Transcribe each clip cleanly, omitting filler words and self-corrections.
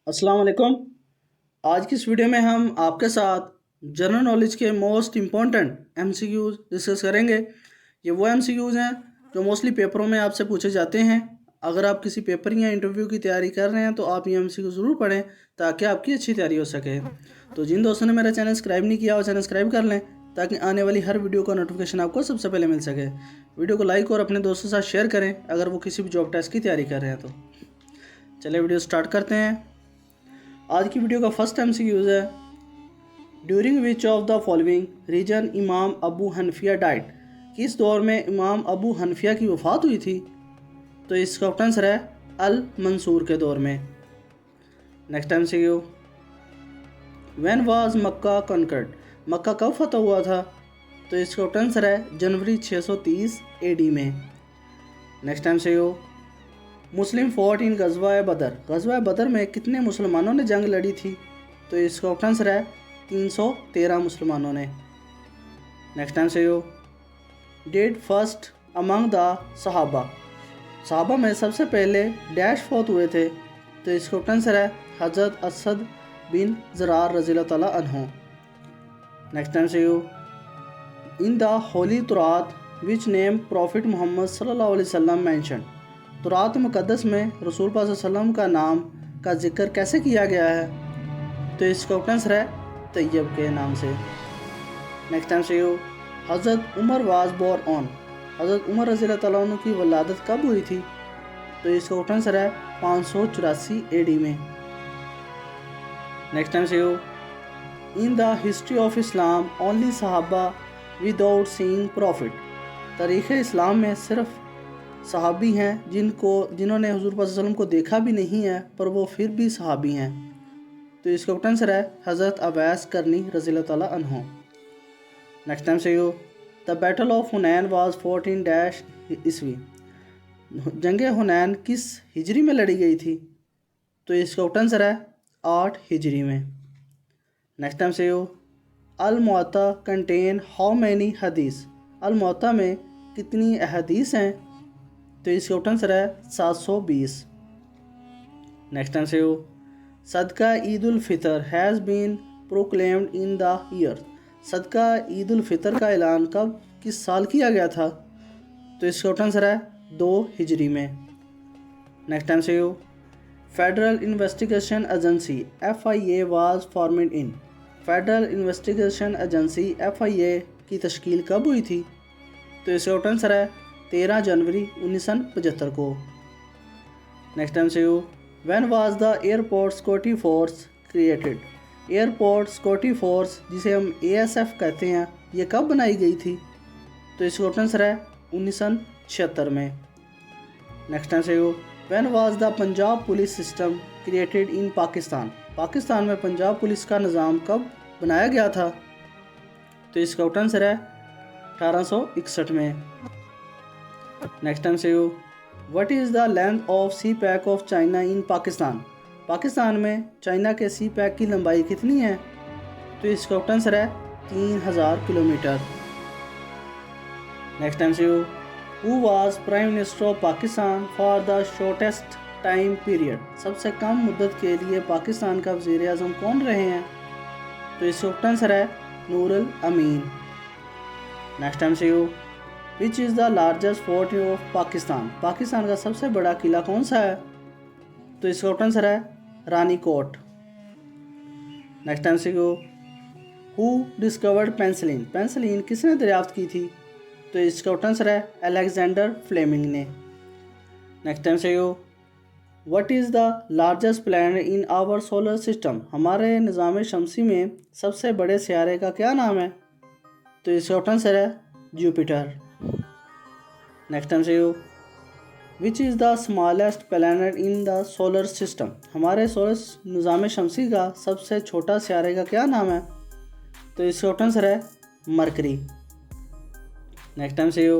अस्सलाम वालेकुम। आज की इस वीडियो में हम आपके साथ जनरल नॉलेज के मोस्ट इम्पॉर्टेंट एमसीक्यूज डिस्कस करेंगे। ये वो एमसीक्यूज हैं जो मोस्टली पेपरों में आपसे पूछे जाते हैं। अगर आप किसी पेपर या इंटरव्यू की तैयारी कर रहे हैं तो आप ये एमसीक्यू ज़रूर पढ़ें ताकि आपकी अच्छी तैयारी हो सके। तो जिन दोस्तों ने मेरा चैनल सब्सक्राइब नहीं किया वो चैनल सब्सक्राइब कर लें ताकि आने वाली हर वीडियो का नोटिफिकेशन आपको सबसे पहले मिल सके। वीडियो को लाइक और अपने दोस्तों के साथ शेयर करें अगर वो किसी भी जॉब टेस्ट की तैयारी कर रहे हैं तो। चलिए वीडियो स्टार्ट करते हैं। आज की वीडियो का फर्स्ट एमसीक्यूज है, during which of the following reign Imam Abu Hanafiya diet. किस दौर में इमाम अबू हनफिया की वफ़ात हुई थी? तो इसका आंसर है अल मंसूर के दौर में। Next MCQ, when was Mecca conquered. Mecca कब फतह हुआ था? तो इसका आंसर है जनवरी 630 एडी में। Next MCQ, Muslim fought in Ghazwa Badr. गजवा बदर में कितने मुसलमानों ने जंग लड़ी थी? तो इसका आंसर है 313 मुसलमानों ने। Next MCQ, died first among the सहाबा। सहाबा में सबसे पहले डैश फौत हुए थे? तो इसका आंसर है हज़रत असद बिन ज़रार रज़ियल्लाहु तआला अन्हु। Next MCQ, in the holy Taurat which name prophet Muhammad सल्लल्लाहु अलैहि वसल्लम मेंशन। तुरात मुक़द्दस में रसूल पाक सल्लल्लाहु अलैहि वसल्लम का नाम का जिक्र कैसे किया गया है? तो इसका आंसर है तैयब के नाम से। नेक्स्ट एमसीक्यू, हज़रत उमर वाज बोर्न ऑन। हज़रत उमर रज़ियल्लाहु तआला अन्हु की वलादत कब हुई थी? तो इसका आंसर है 584 एडी में। Next MCQ, in the history of Islam only सहाबा विदाउट सीइंग प्रॉफिट। तारीख़ इस्लाम में सिर्फ सहाबी हैं जिन्होंने हुज़ूर पाक सल्लल्लाहु अलैहि वसल्लम को देखा भी नहीं है पर वो फिर भी सहाबी हैं। तो इसका आंसर है हज़रत अवैस करनी रज़ियल्लाहु तआला अन्हु। Next MCQ, the battle of Hunain was 14 dash ईस्वी। जंग हुनैन किस हिजरी में लड़ी गई थी? तो इसका आंसर है 8 हिजरी में। Next MCQ, Al Muatta contain how many हदीस। अल मुअत्ता में कितनी अहदीस हैं? तो इसका आंसर है 720। नेक्स्ट एमसीक्यू, सदका Eid ul Fitr has been proclaimed in the year. सदका ईद उल फितर का ऐलान कब किस साल किया गया था? तो इसका आंसर है 2 हिजरी में। Next MCQ, federal investigation agency FIA was formed in. Federal investigation agency FIA की तश्कील कब हुई थी? तो इसका आंसर है 13 जनवरी 1975 को। Next MCQ, when was the airport security force created. Airport security force जिसे हम ASF कहते हैं ये कब बनाई गई थी? तो इसका आंसर है 1976 में। Next MCQ, when was the Punjab police system created in Pakistan. Pakistan में पंजाब पुलिस का निज़ाम कब बनाया गया था? तो इसका आंसर है 1861 में। Next MCQ, what is the length of CPEC of China in Pakistan. Pakistan में चाइना के सी पैक की लंबाई कितनी है? तो इसका आंसर है 3000 kilometre. Next MCQ, who was prime minister of Pakistan for the shortest time period. सबसे कम मुद्दत के लिए पाकिस्तान का वज़ीर आज़म कौन रहे हैं? तो इसका आंसर है Nurul Amin. Next MCQ, which is the largest fort of Pakistan. Pakistan का सबसे बड़ा किला कौन सा है? तो इसका आंसर है Rani Kot. Next MCQ, who discovered penicillin. Penicillin किसने दरियाफ्त की थी? तो इसका आंसर है अलेक्जेंडर फ्लेमिंग ने। Next MCQ, what is the largest planet in our solar system. हमारे निज़ाम शमसी में सबसे बड़े सियारे का क्या नाम है? तो इसका आंसर है Jupiter. Next MCQ, which is the smallest planet in the solar system. हमारे सोलर निज़ाम शमसी का सबसे छोटा सियारे का क्या नाम है? तो इसका आंसर है mercury. Next MCQ,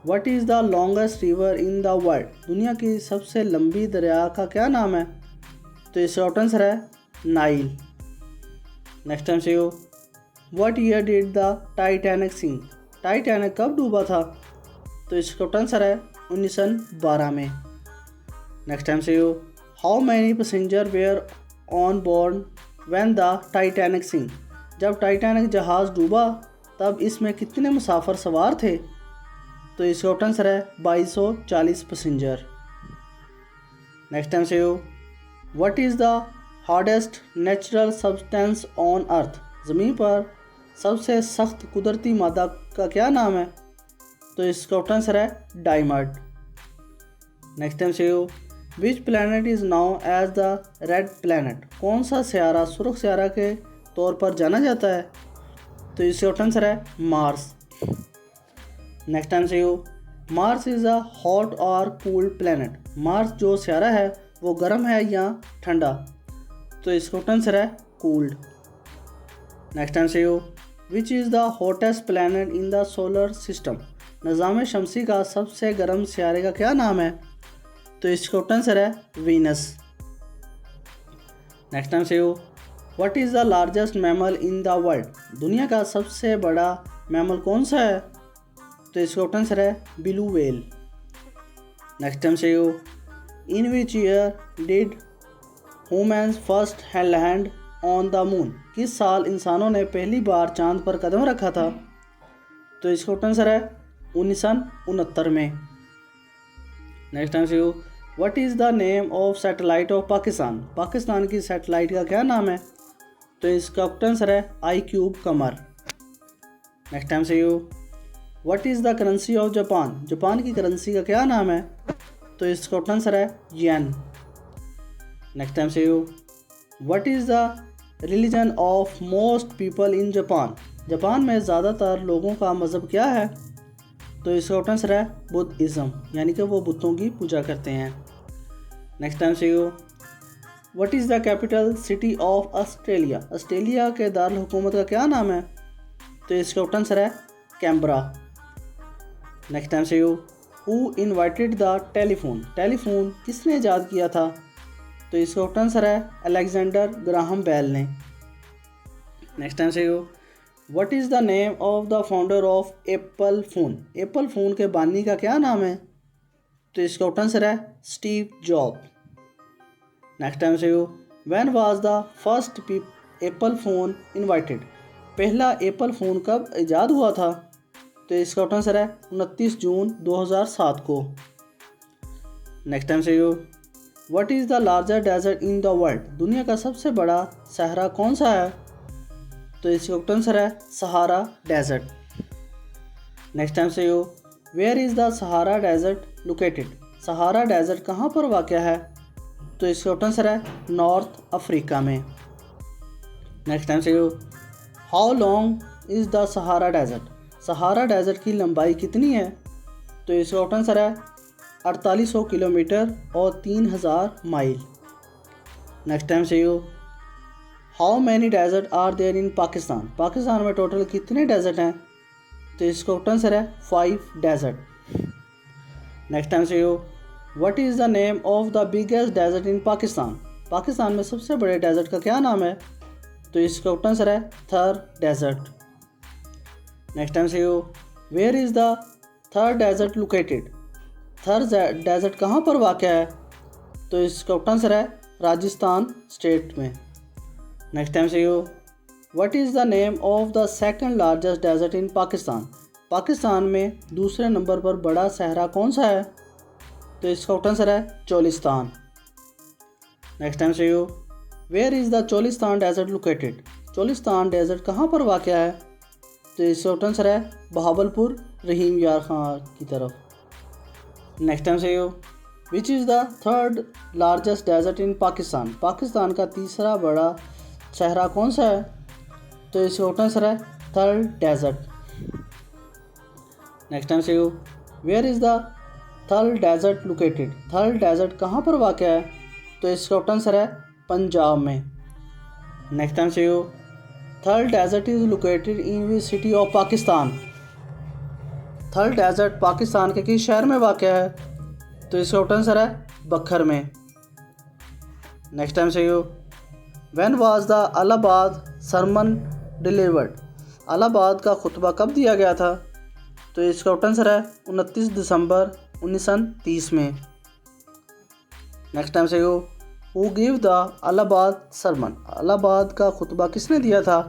what is the longest river in the world. दुनिया की सबसे लंबी दरिया का क्या नाम है? तो इसका आंसर है Nile. Next MCQ, what year did the Titanic sink. Titanic कब डूबा था? तो इसका आंसर है 1912 में। Next MCQ, how many passenger were on board when the Titanic sink, जब टाइटैनिक जहाज़ डूबा तब इसमें कितने मुसाफिर सवार थे? तो इसका आंसर है 2240 पैसेंजर। नेक्स्ट टाइम से what is the hardest natural substance on earth, ज़मीन पर सबसे सख्त कुदरती मादा का क्या नाम है? तो इसका आंसर है डायमंड। नेक्स्ट टाइम से which planet is known as the red planet, कौन सा सियारा सुर्ख सियारा के तौर पर जाना जाता है? तो इसका आंसर है मार्स। नेक्स्ट टाइम से मार्स इज़ अ हॉट और कूल्ड प्लैनेट, मार्स जो सियारा है वो गर्म है या ठंडा? तो इसका आंसर है कूल्ड। नेक्स्ट टाइम से which is the hottest planet in the solar system, निज़ाम शमसी का सबसे गर्म सियारे का क्या नाम है? तो इसका आंसर है वीनस। नेक्स्ट टाइम से what is the largest mammal in the world, दुनिया का सबसे बड़ा मैमल कौन सा है? तो इसका आंसर है ब्लू व्हेल। नेक्स्ट टाइम से in which year did humans first land on the moon, किस साल इंसानों ने पहली बार चांद पर कदम रखा था? तो इसका आंसर है 1969 में। नेक्स्ट टाइम से what is the name of satellite of Pakistan, Pakistan की सैटेलाइट का क्या नाम है? तो इसका आंसर है iCube कमर। नेक्स्ट टाइम से what is the currency of Japan, Japan की करेंसी का क्या नाम है? तो इसका आंसर है येन। नेक्स्ट टाइम से what is the religion of most people in Japan, Japan में ज़्यादातर लोगों का मज़हब क्या है? तो इसका आंसर है बुद्धिज़्म, यानी कि वो बुतों की पूजा करते हैं। नेक्स्ट टाइम से what is the capital city of Australia, Australia के दारुल हुकूमत का क्या नाम है? तो इसका आंसर है कैनबरा। नेक्स्ट टाइम से who invited the telephone, telephone किसने ईजाद किया था? तो इसका आंसर है अलेक्जेंडर ग्राहम बेल ने। नेक्स्ट टाइम से what is the name of the founder of Apple phone, Apple phone के बानी का क्या नाम है? तो इसका आंसर है स्टीव जॉब। नेक्स्ट टाइम से when was the first Apple phone invited, पहला एप्पल फ़ोन कब ईजाद हुआ था? तो इसका आंसर है 29 जून 2007 को। नेक्स्ट टाइम से what is the largest desert in the world, दुनिया का सबसे बड़ा सहरा कौन सा है? तो इसका आंसर है सहारा डेजर्ट। नेक्स्ट टाइम से where is the Sahara desert located, Sahara desert कहाँ पर वाक़या है? तो इसका आंसर है नॉर्थ अफ्रीका में। नेक्स्ट टाइम से how long is the Sahara desert, Sahara desert की लंबाई कितनी है? तो इसका आंसर है 4800 किलोमीटर और 3000 माइल। नेक्स्ट टाइम से how many desert are there in Pakistan, Pakistan में टोटल कितने डेजर्ट हैं? तो इसका आंसर है 5 डेजर्ट। नेक्स्ट टाइम से what is the name of the biggest desert in Pakistan, Pakistan में सबसे बड़े डेजर्ट का क्या नाम है? तो इसका आंसर है थर डेजर्ट। नेक्स्ट टाइम से where is the Thar desert located, Thar desert कहाँ पर वाक़या है? तो इसका आंसर है राजस्थान स्टेट में। नेक्स्ट टाइम से what is the name of the second largest desert in Pakistan, Pakistan में दूसरे नंबर पर बड़ा सहरा कौन सा है? तो इसका आंसर है चोलिस्तान। नेक्स्ट टाइम से where is the Cholistan desert located, Cholistan desert कहाँ पर वाक़या है? तो इसका आंसर है बहावलपुर रहीम यार खां की तरफ। नेक्स्ट टाइम से which is the third largest desert in Pakistan, Pakistan का तीसरा बड़ा सहरा कौन सा है? तो इसका आंसर है थर डेजर्ट। नेक्स्ट टाइम से where is the Thar desert located, Thar desert कहाँ पर वाक़या है? तो इसका आंसर है पंजाब में। नेक्स्ट टाइम से Thar desert is located in which city of Pakistan, Thar desert Pakistan के किस शहर में वाक़या है? तो इसका आंसर है बखर में। नेक्स्ट टाइम से when was the Allahabad sermon delivered, Allahabad का खुतबा कब दिया गया था? तो इसका आंसर है 29 दिसंबर 1930 में। नेक्स्ट टाइम से who give the Allahabad sermon, Allahabad का खुतबा किसने दिया था?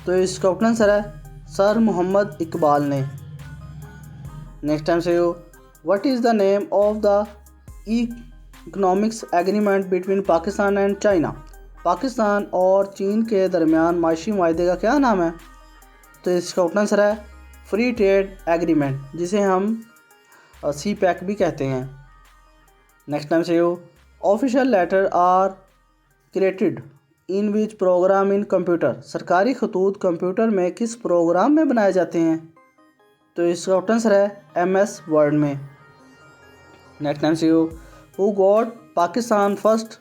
तो इसका ऑप्शन आंसर है सर मोहम्मद इकबाल ने। नेक्स्ट टाइम से हो, what is the name of the economics agreement between Pakistan and China, Pakistan और चीन के दरमियान माशी माहदे का क्या नाम है? तो इसका ऑप्शन आंसर है फ्री ट्रेड एग्रीमेंट, जिसे हम सी पैक भी कहते हैं। नेक्स्ट टाइम से हो, official letter are created in which program in computer, सरकारी खतूत कंप्यूटर में किस प्रोग्राम में बनाए जाते हैं? तो इसका ऑप्शन आंसर है MS वर्ड में। नेक्स्ट टाइम से who got Pakistan first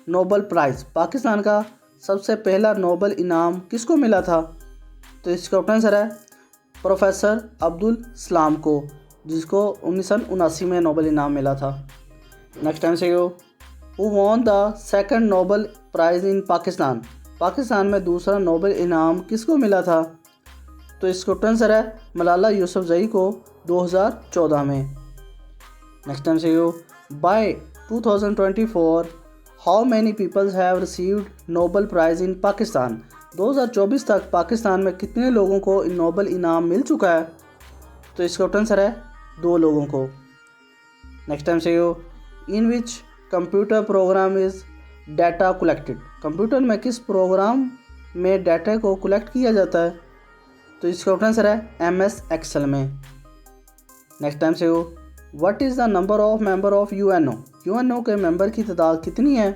Nobel prize, Pakistan का सबसे पहला नोबल इनाम किसको मिला था? तो इसका ऑप्शन आंसर है प्रोफेसर अब्दुल सलाम को, जिसको 1979 में नोबल इनाम मिला था। नेक्स्ट टाइम से who won the second Nobel prize in Pakistan, Pakistan में दूसरा नोबल इनाम किसको मिला था? तो इसका आंसर है मलाला यूसुफजई को 2014 में। नेक्स्ट टाइम से बाय 2024 how many peoples have received Nobel prize in Pakistan, 2024 तक पाकिस्तान में कितने लोगों को नोबल इनाम मिल चुका है? तो इसका आंसर है 2 लोगों को। नेक्स्ट टाइम से in which computer program is data collected, computer में किस प्रोग्राम में डाटा को कलेक्ट किया जाता है? तो इसका आंसर है MS एक्सेल में। नेक्स्ट टाइम से what is the number of member of UNO, UNO के मेंबर की तादाद कितनी है?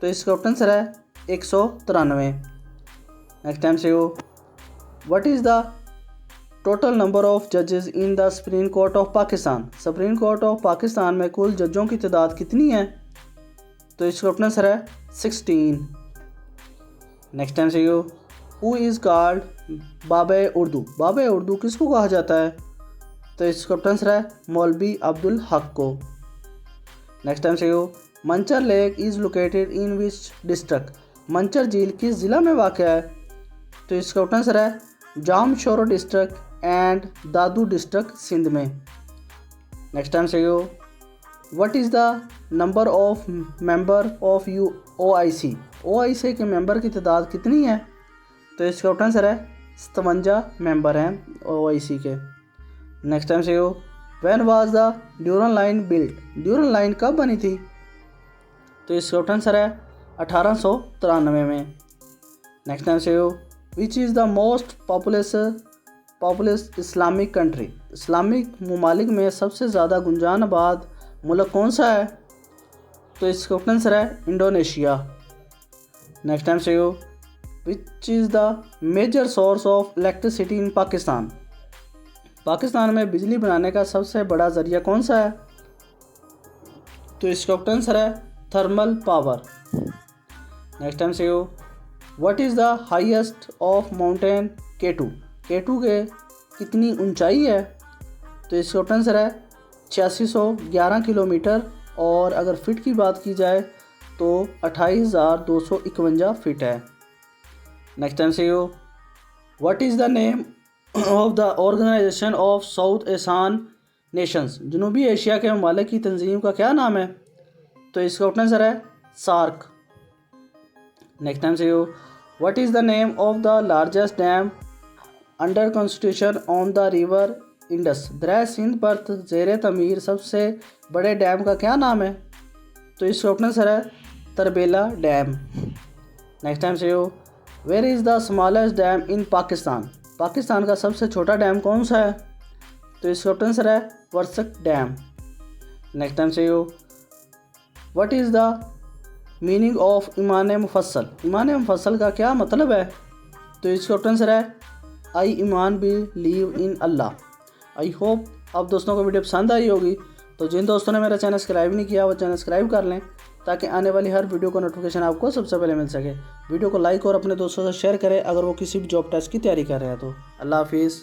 तो इसका आंसर है 193। नेक्स्ट टाइम से what is the total number of जजेस in the supreme court of Pakistan, supreme court of Pakistan में कुल जजों की तादाद कितनी है? तो इसका आंसर है 16। नेक्स्ट टाइम से हु इज़ कॉल्ड बाबे उर्दू, बाबे उर्दू किसको कहा जाता है? तो इसका आंसर है मौलवी अब्दुल हक को। नेक्स्ट टाइम से Manchar lake is located in which district, Manchar झील किस ज़िला में वाक़ है? तो इसका आंसर है Jamshoro district and Dadu district Sindh में। नेक्स्ट टाइम से what is the number of member of OIC, OIC के मेंबर की तादाद कितनी है? तो इसका आंसर है 57 मेंबर हैं OIC के। नेक्स्ट टाइम से when was the Durand line built, Durand line कब बनी थी? तो इसका आंसर है 1893 में। नेक्स्ट टाइम से which is the most populous Islamic country, Islamic ममालिक में सबसे ज़्यादा गुंजान आबाद मुल्क कौन सा है? तो इसका आंसर है इंडोनेशिया। नेक्स्ट टाइम से which is the major source of electricity in Pakistan, Pakistan में बिजली बनाने का सबसे बड़ा ज़रिया कौन सा है? तो इसका आंसर है थर्मल पावर। नेक्स्ट टाइम से what is the highest of mountain K2, K2 के कितनी ऊंचाई है? तो इसका आंसर है 8611 किलोमीटर, और अगर फिट की बात की जाए तो 28,251 फिट है। नेक्स्ट टाइम से what is the name of the organisation of South Asian nations, जनूबी एशिया के ममालिक की तंजीम का क्या नाम है? तो इसका आंसर है सार्क। नेक्स्ट टाइम से what is the name of the largest dam under construction on the river Indus, दरिया सिंध पर ज़ेर तमीर सबसे बड़े डैम का क्या नाम है? तो इसका आंसर है तरबेला डैम। नेक्स्ट टाइम से where is the smallest dam in Pakistan, Pakistan का सबसे छोटा डैम कौन सा है? तो इसका आंसर है वर्सक डैम। नेक्स्ट टाइम से what is the meaning of ईमान मुफस्सल, ईमान मुफस्सल का क्या मतलब है? तो इसका आंसर है आई ईमान believe in Allah. I hope आप दोस्तों को वीडियो पसंद आई होगी, तो जिन दोस्तों ने मेरा चैनल सब्सक्राइब नहीं किया वो चैनल सब्सक्राइब कर लें, ताकि आने वाली हर वीडियो का नोटिफिकेशन आपको सबसे पहले मिल सके। वीडियो को लाइक और अपने दोस्तों से शेयर करें अगर वो किसी भी जॉब टेस्ट की तैयारी कर रहे हैं तो। अल्लाह हाफिज़।